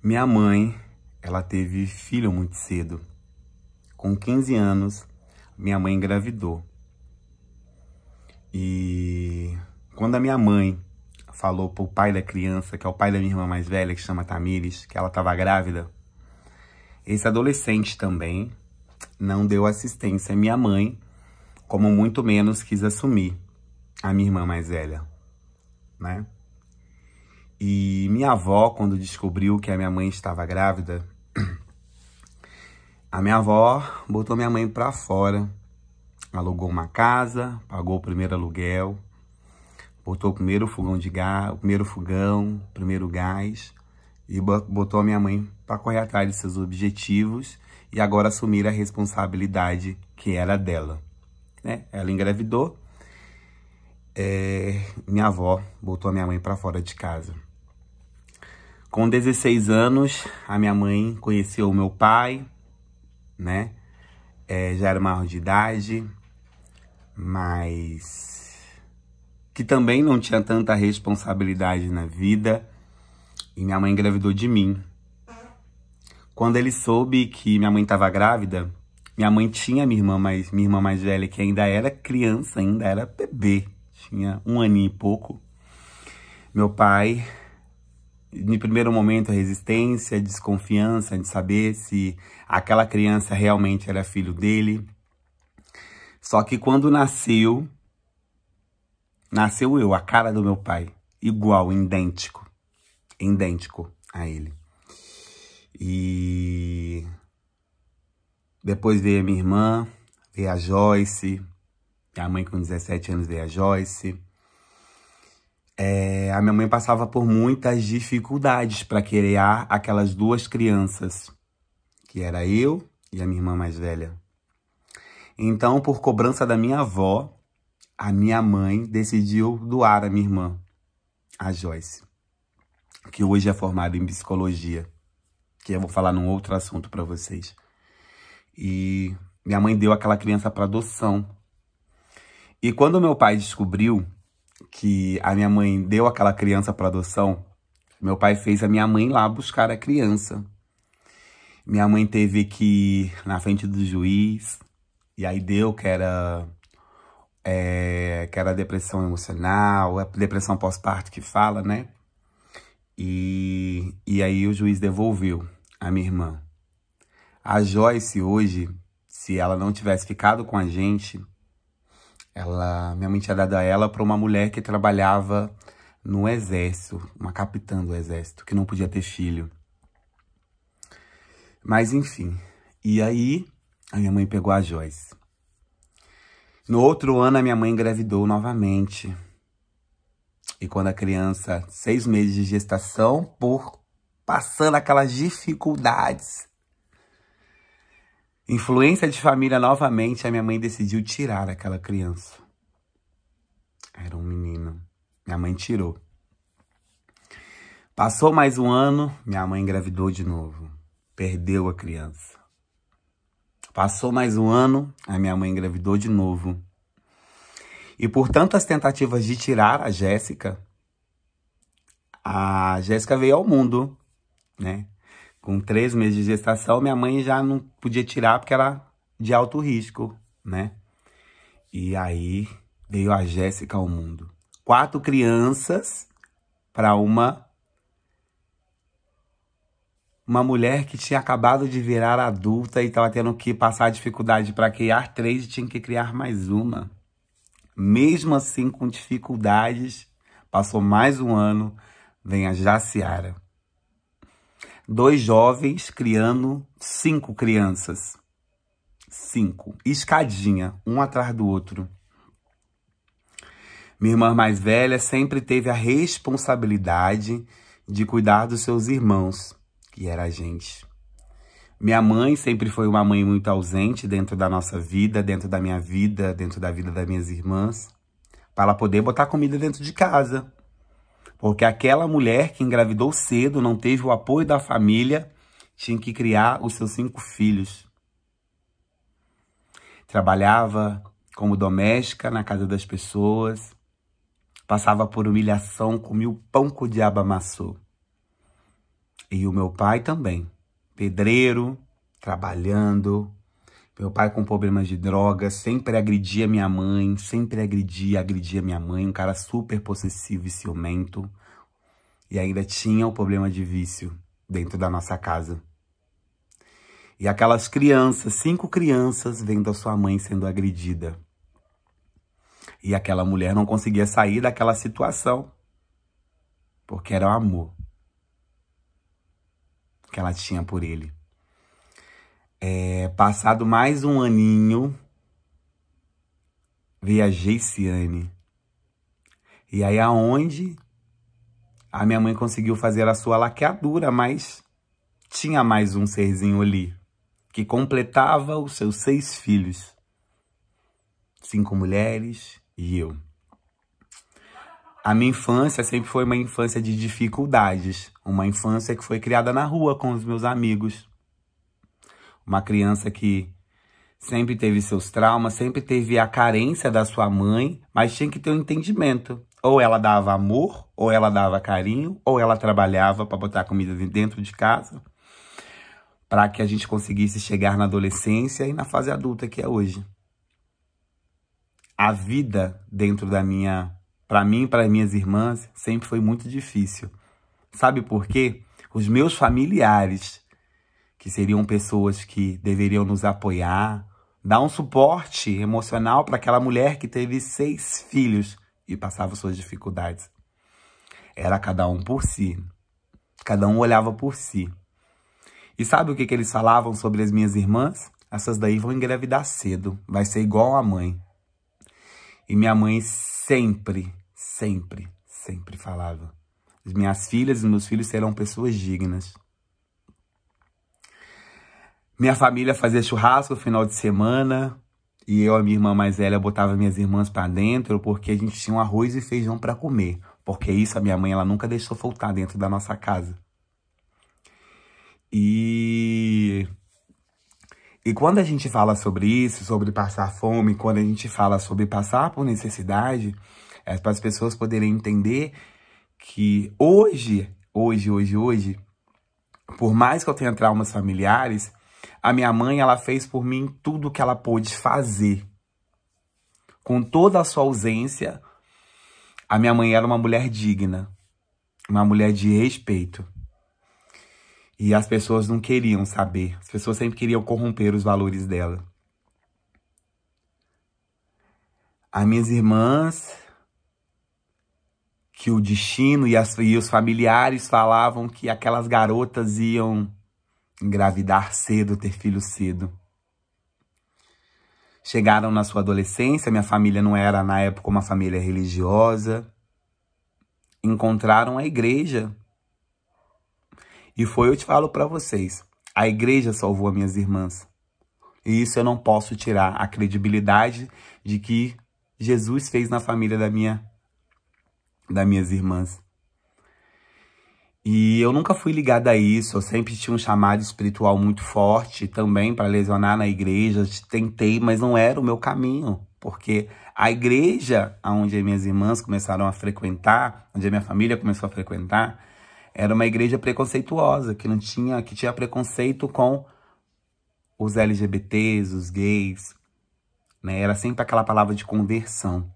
Minha mãe, ela teve filho muito cedo. Com 15 anos, minha mãe engravidou. E quando a minha mãe falou pro pai da criança, que é o pai da minha irmã mais velha, que chama Tamires, que ela estava grávida, esse adolescente também não deu assistência à minha mãe, como muito menos quis assumir a minha irmã mais velha, né? E minha avó, quando descobriu que a minha mãe estava grávida, a minha avó botou minha mãe pra fora, alugou uma casa, pagou o primeiro aluguel, botou o primeiro fogão de gás, o primeiro fogão, o primeiro gás, e botou a minha mãe para correr atrás de seus objetivos e agora assumir a responsabilidade que era dela, né? Ela engravidou, minha avó botou a minha mãe para fora de casa. Com 16 anos, a minha mãe conheceu o meu pai, né? Já era maior de idade, mas que também não tinha tanta responsabilidade na vida. E minha mãe engravidou de mim. Quando ele soube que minha mãe estava grávida, minha mãe tinha minha irmã mais velha, que ainda era criança, ainda era bebê. Tinha 1 aninho e pouco. Meu pai, no primeiro momento, resistência, desconfiança de saber se aquela criança realmente era filho dele. Só que quando nasceu eu, a cara do meu pai, igual, idêntico a ele. E depois veio a minha irmã, veio a Joyce, minha mãe com 17 anos veio a Joyce. A minha mãe passava por muitas dificuldades para criar aquelas 2 crianças, que era eu e a minha irmã mais velha. Então, por cobrança da minha avó, a minha mãe decidiu doar a minha irmã, a Joyce, que hoje é formada em psicologia, que eu vou falar num outro assunto para vocês. E minha mãe deu aquela criança para adoção. E quando meu pai descobriu que a minha mãe deu aquela criança para adoção, meu pai fez a minha mãe lá buscar a criança. Minha mãe teve que ir na frente do juiz, e aí deu que era depressão emocional, depressão pós-parto que fala, né? E aí o juiz devolveu a minha irmã. A Joyce hoje, se ela não tivesse ficado com a gente, minha mãe tinha dado a ela para uma mulher que trabalhava no exército, uma capitã do exército, que não podia ter filho. Mas enfim, e aí a minha mãe pegou a Joyce. No outro ano, a minha mãe engravidou novamente. E quando a criança, 6 meses de gestação, passando aquelas dificuldades, influência de família novamente, a minha mãe decidiu tirar aquela criança. Era um menino. Minha mãe tirou. Passou mais 1 ano, minha mãe engravidou de novo. Perdeu a criança. Passou mais 1 ano, a minha mãe engravidou de novo. E por tantas tentativas de tirar a Jéssica veio ao mundo, né? Com 3 meses de gestação, minha mãe já não podia tirar porque era de alto risco, né? E aí veio a Jéssica ao mundo. 4 crianças para uma mulher que tinha acabado de virar adulta e estava tendo que passar dificuldade para criar 3 e tinha que criar mais uma. Mesmo assim, com dificuldades, passou mais 1 ano, vem a Jaciara. 2 jovens criando 5 crianças. 5. Escadinha, um atrás do outro. Minha irmã mais velha sempre teve a responsabilidade de cuidar dos seus irmãos, que era a gente. Minha mãe sempre foi uma mãe muito ausente dentro da nossa vida, dentro da minha vida, dentro da vida das minhas irmãs, para ela poder botar comida dentro de casa. Porque aquela mulher que engravidou cedo, não teve o apoio da família, tinha que criar os seus 5 filhos. Trabalhava como doméstica na casa das pessoas, passava por humilhação, comia o pão que o diabo amassou. E o meu pai também. Pedreiro, trabalhando. Meu pai com problemas de drogas, sempre agredia minha mãe, sempre agredia minha mãe. Um cara super possessivo e ciumento. E ainda tinha o problema de vício dentro da nossa casa. E aquelas crianças, 5 crianças, vendo a sua mãe sendo agredida. E aquela mulher não conseguia sair daquela situação. Porque era o amor que ela tinha por ele. Passado mais um aninho, veio a Geiciane. E aí aonde a minha mãe conseguiu fazer a sua laqueadura, mas tinha mais um serzinho ali, que completava os seus 6 filhos. 5 mulheres e eu. A minha infância sempre foi uma infância de dificuldades. Uma infância que foi criada na rua com os meus amigos. Uma criança que sempre teve seus traumas, sempre teve a carência da sua mãe, mas tinha que ter um entendimento. Ou ela dava amor, ou ela dava carinho, ou ela trabalhava para botar comida dentro de casa, para que a gente conseguisse chegar na adolescência e na fase adulta que é hoje. A vida dentro da para mim e para minhas irmãs, sempre foi muito difícil. Sabe por quê? Os meus familiares, que seriam pessoas que deveriam nos apoiar, dar um suporte emocional para aquela mulher que teve 6 filhos e passava suas dificuldades. Era cada um por si. Cada um olhava por si. E sabe o que eles falavam sobre as minhas irmãs? Essas daí vão engravidar cedo. Vai ser igual a mãe. E minha mãe sempre falava: as minhas filhas e meus filhos serão pessoas dignas. Minha família fazia churrasco no final de semana e eu, a minha irmã mais velha, botava minhas irmãs para dentro porque a gente tinha um arroz e feijão para comer. Porque isso a minha mãe ela nunca deixou faltar dentro da nossa casa. E quando a gente fala sobre isso, sobre passar fome, quando a gente fala sobre passar por necessidade, é para as pessoas poderem entender que hoje, por mais que eu tenha traumas familiares, a minha mãe, ela fez por mim tudo o que ela pôde fazer. Com toda a sua ausência, a minha mãe era uma mulher digna, uma mulher de respeito. E as pessoas não queriam saber, as pessoas sempre queriam corromper os valores dela. As minhas irmãs, que o destino e os familiares falavam que aquelas garotas iam engravidar cedo, ter filho cedo. Chegaram na sua adolescência, minha família não era, na época, uma família religiosa. Encontraram a igreja. E eu te falo para vocês, a igreja salvou as minhas irmãs. E isso eu não posso tirar a credibilidade de que Jesus fez na família das minhas irmãs. E eu nunca fui ligada a isso, eu sempre tinha um chamado espiritual muito forte também para lecionar na igreja. Tentei, mas não era o meu caminho, porque a igreja onde as minhas irmãs começaram a frequentar, onde a minha família começou a frequentar, era uma igreja preconceituosa, que tinha preconceito com os LGBTs, os gays, né? Era sempre aquela palavra de conversão.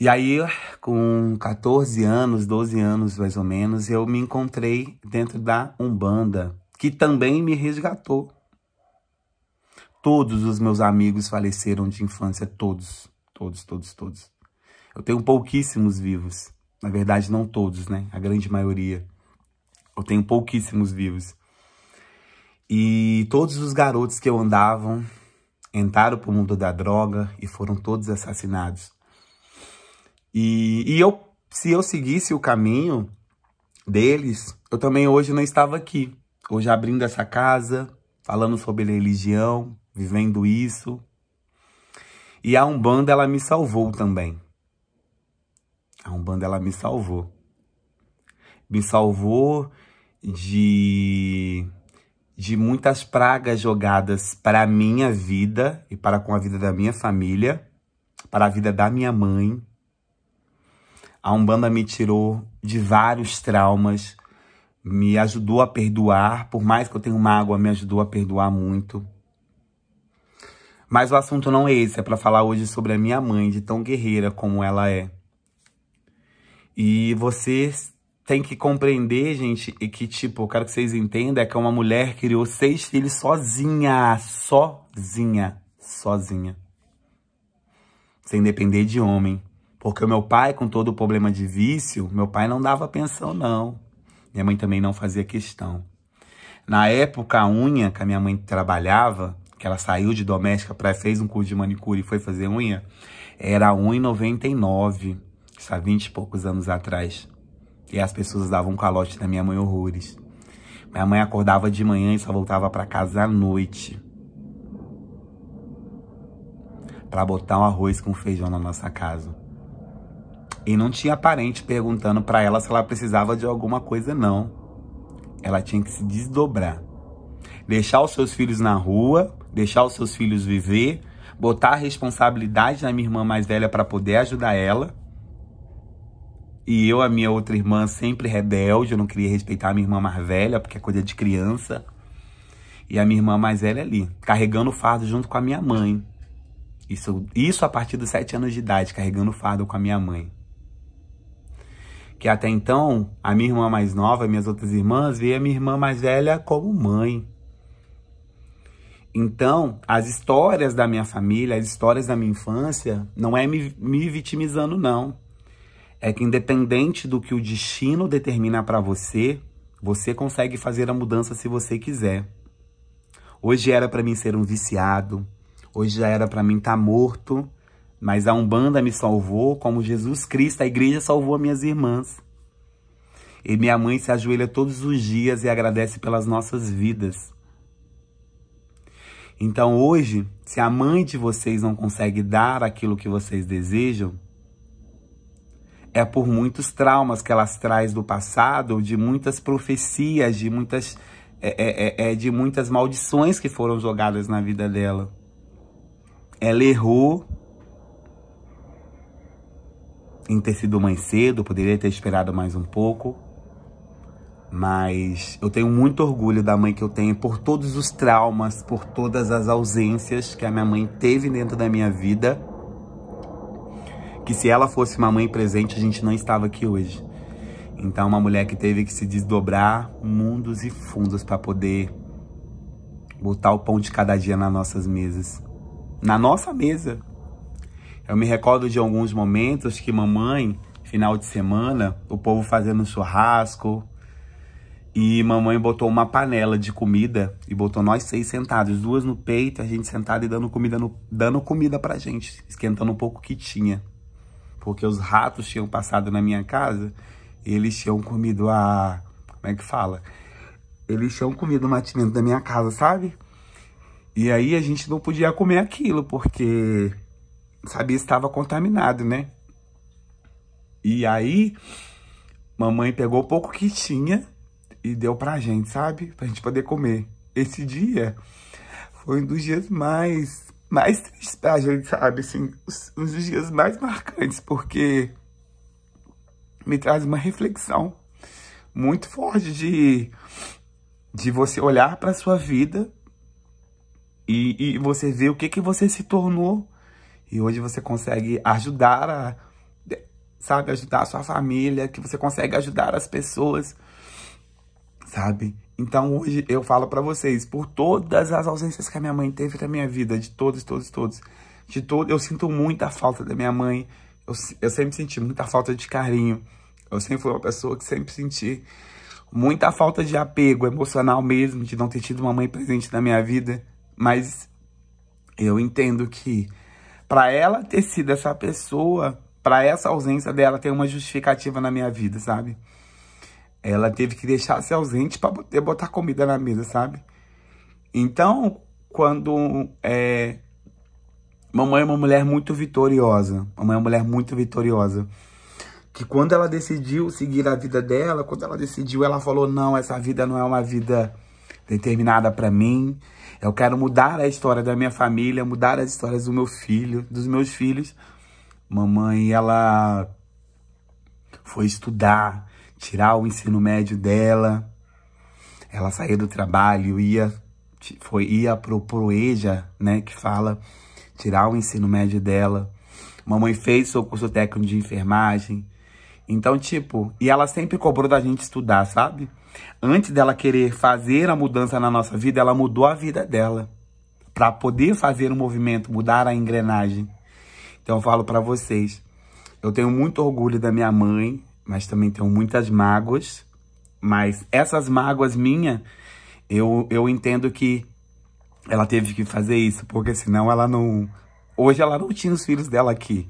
E aí, com 14 anos, 12 anos mais ou menos, eu me encontrei dentro da Umbanda, que também me resgatou. Todos os meus amigos faleceram de infância, todos. Eu tenho pouquíssimos vivos. Na verdade, não todos, né? A grande maioria. Eu tenho pouquíssimos vivos. E todos os garotos que eu andava entraram pro mundo da droga e foram todos assassinados. Se eu seguisse o caminho deles, eu também hoje não estava aqui. Hoje abrindo essa casa, falando sobre religião, vivendo isso. E a Umbanda, ela me salvou também. A Umbanda, ela me salvou. Me salvou de muitas pragas jogadas para a minha vida e para com a vida da minha família, para a vida da minha mãe. A Umbanda me tirou de vários traumas, me ajudou a perdoar, por mais que eu tenha mágoa, me ajudou a perdoar muito. Mas o assunto não é esse, é para falar hoje sobre a minha mãe, de tão guerreira como ela é. E vocês têm que compreender, gente, e que, tipo, eu quero que vocês entendam, é que uma mulher criou 6 filhos sozinha, sozinha. Sem depender de homem. Porque o meu pai, com todo o problema de vício, meu pai não dava pensão, não. Minha mãe também não fazia questão. Na época, a unha que a minha mãe trabalhava, que ela saiu de doméstica, fez um curso de manicure e foi fazer unha, era R$1,99, isso há 20 e poucos anos atrás. E as pessoas davam um calote na minha mãe horrores. Minha mãe acordava de manhã e só voltava para casa à noite. Para botar um arroz com feijão na nossa casa. E não tinha parente perguntando para ela se ela precisava de alguma coisa, não. Ela tinha que se desdobrar. Deixar os seus filhos na rua, deixar os seus filhos viver, botar a responsabilidade na minha irmã mais velha para poder ajudar ela. E eu, a minha outra irmã, sempre rebelde, eu não queria respeitar a minha irmã mais velha, porque é coisa de criança. E a minha irmã mais velha ali, carregando o fardo junto com a minha mãe. Isso a partir dos 7 anos de idade, carregando o fardo com a minha mãe. Que até então, a minha irmã mais nova, minhas outras irmãs, via a minha irmã mais velha como mãe. Então, as histórias da minha família, as histórias da minha infância, não é me vitimizando, não. É que independente do que o destino determina para você, você consegue fazer a mudança se você quiser. Hoje era para mim ser um viciado, hoje já era para mim estar morto, mas a Umbanda me salvou, como Jesus Cristo, a igreja salvou as minhas irmãs. E minha mãe se ajoelha todos os dias e agradece pelas nossas vidas. Então hoje, se a mãe de vocês não consegue dar aquilo que vocês desejam, é por muitos traumas que elas traz do passado, de muitas profecias, de muitas maldições que foram jogadas na vida dela. Ela errou em ter sido mãe cedo, poderia ter esperado mais um pouco. Mas eu tenho muito orgulho da mãe que eu tenho por todos os traumas, por todas as ausências que a minha mãe teve dentro da minha vida. Que se ela fosse uma mãe presente, a gente não estava aqui hoje. Então, uma mulher que teve que se desdobrar mundos e fundos para poder botar o pão de cada dia nas nossas mesas. Na nossa mesa. Eu me recordo de alguns momentos que mamãe, final de semana, o povo fazendo churrasco, e mamãe botou uma panela de comida e botou nós 6 sentados, 2 no peito, a gente sentado e dando comida pra gente, esquentando um pouco o que tinha. Porque os ratos tinham passado na minha casa e eles tinham comido a... Como é que fala? Eles tinham comido o mantimento da minha casa, sabe? E aí a gente não podia comer aquilo porque, sabia, estava contaminado, né? E aí, mamãe pegou o pouco que tinha e deu pra gente, sabe? Pra gente poder comer. Esse dia foi um dos dias mais tristes pra gente, sabe? Assim, um dos dias mais marcantes, porque me traz uma reflexão muito forte de você olhar pra sua vida e você ver o que você se tornou. E hoje você consegue ajudar ajudar a sua família, que você consegue ajudar as pessoas, sabe? Então hoje eu falo pra vocês, por todas as ausências que a minha mãe teve na minha vida, de todos, eu sinto muita falta da minha mãe, eu sempre senti muita falta de carinho, eu sempre fui uma pessoa que sempre senti muita falta de apego emocional mesmo, de não ter tido uma mãe presente na minha vida, mas eu entendo que pra ela ter sido essa pessoa, pra essa ausência dela ter uma justificativa na minha vida, sabe? Ela teve que deixar-se ausente para poder botar comida na mesa, sabe? Então, quando... Mamãe é uma mulher muito vitoriosa. Mamãe é uma mulher muito vitoriosa. Que quando ela decidiu seguir a vida dela, quando ela decidiu, ela falou, não, essa vida não é uma vida determinada para mim. Eu quero mudar a história da minha família, mudar as histórias do meu filho, dos meus filhos. Mamãe, ela foi estudar, tirar o ensino médio dela, Ela saía do trabalho, ia pro EJA, né, que fala, tirar o ensino médio dela. Mamãe fez seu curso técnico de enfermagem. Então, tipo, e ela sempre cobrou da gente estudar, sabe? Antes dela querer fazer a mudança na nossa vida, ela mudou a vida dela. Pra poder fazer um movimento, mudar a engrenagem. Então, eu falo pra vocês, eu tenho muito orgulho da minha mãe, mas também tenho muitas mágoas. Mas essas mágoas minhas, eu entendo que ela teve que fazer isso, porque senão ela não... Hoje ela não tinha os filhos dela aqui.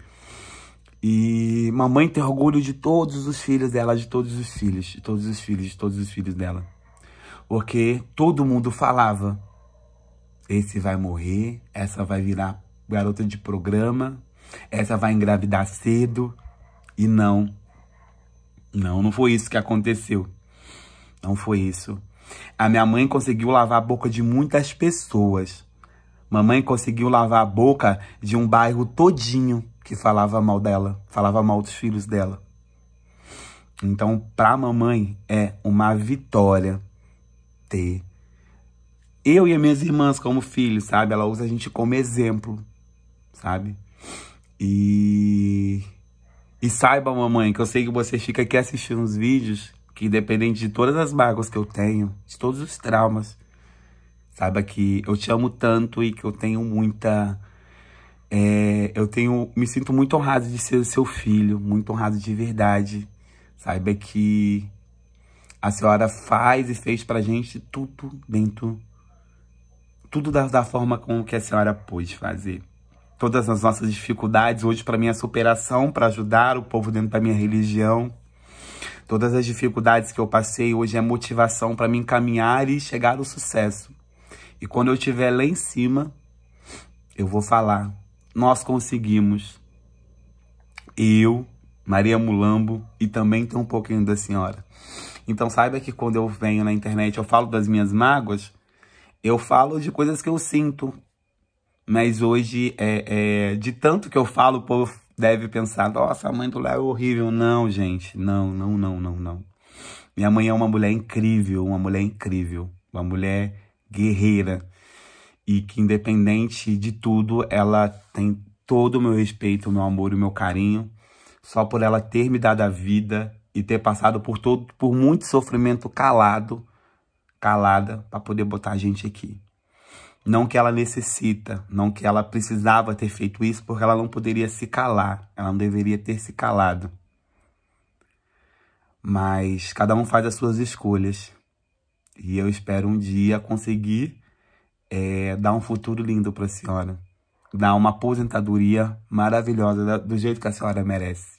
E mamãe tem orgulho de todos os filhos dela, de todos os filhos, de todos os filhos, de todos os filhos dela. Porque todo mundo falava, esse vai morrer, essa vai virar garota de programa, essa vai engravidar cedo. E não foi isso que aconteceu. Não foi isso. A minha mãe conseguiu lavar a boca de muitas pessoas. Mamãe conseguiu lavar a boca de um bairro todinho que falava mal dela, falava mal dos filhos dela. Então, pra mamãe, é uma vitória ter eu e as minhas irmãs como filhos, sabe? Ela usa a gente como exemplo, sabe? E saiba, mamãe, que eu sei que você fica aqui assistindo os vídeos, que independente de todas as mágoas que eu tenho, de todos os traumas, saiba que eu te amo tanto e que eu tenho muita... me sinto muito honrado de ser o seu filho, muito honrado de verdade. Saiba que a senhora faz e fez pra gente tudo dentro, tudo da forma com que a senhora pôde fazer. Todas as nossas dificuldades hoje pra mim é superação, pra ajudar o povo dentro da minha religião. Todas as dificuldades que eu passei hoje é motivação pra mim caminhar e chegar ao sucesso. E quando eu estiver lá em cima, eu vou falar, nós conseguimos. Eu, Maria Mulambo, e também tem um pouquinho da senhora. Então saiba que quando eu venho na internet, eu falo das minhas mágoas, eu falo de coisas que eu sinto. Mas hoje, de tanto que eu falo, o povo deve pensar, nossa, a mãe do Léo é horrível. Não, gente, não. Minha mãe é uma mulher incrível, uma mulher guerreira. E que independente de tudo, ela tem todo o meu respeito, o meu amor e o meu carinho. Só por ela ter me dado a vida e ter passado por muito sofrimento calada, para poder botar a gente aqui. Não que ela necessita, não que ela precisava ter feito isso, porque ela não poderia se calar. Ela não deveria ter se calado. Mas cada um faz as suas escolhas. E eu espero um dia conseguir dar um futuro lindo para a senhora. Dar uma aposentadoria maravilhosa, do jeito que a senhora merece.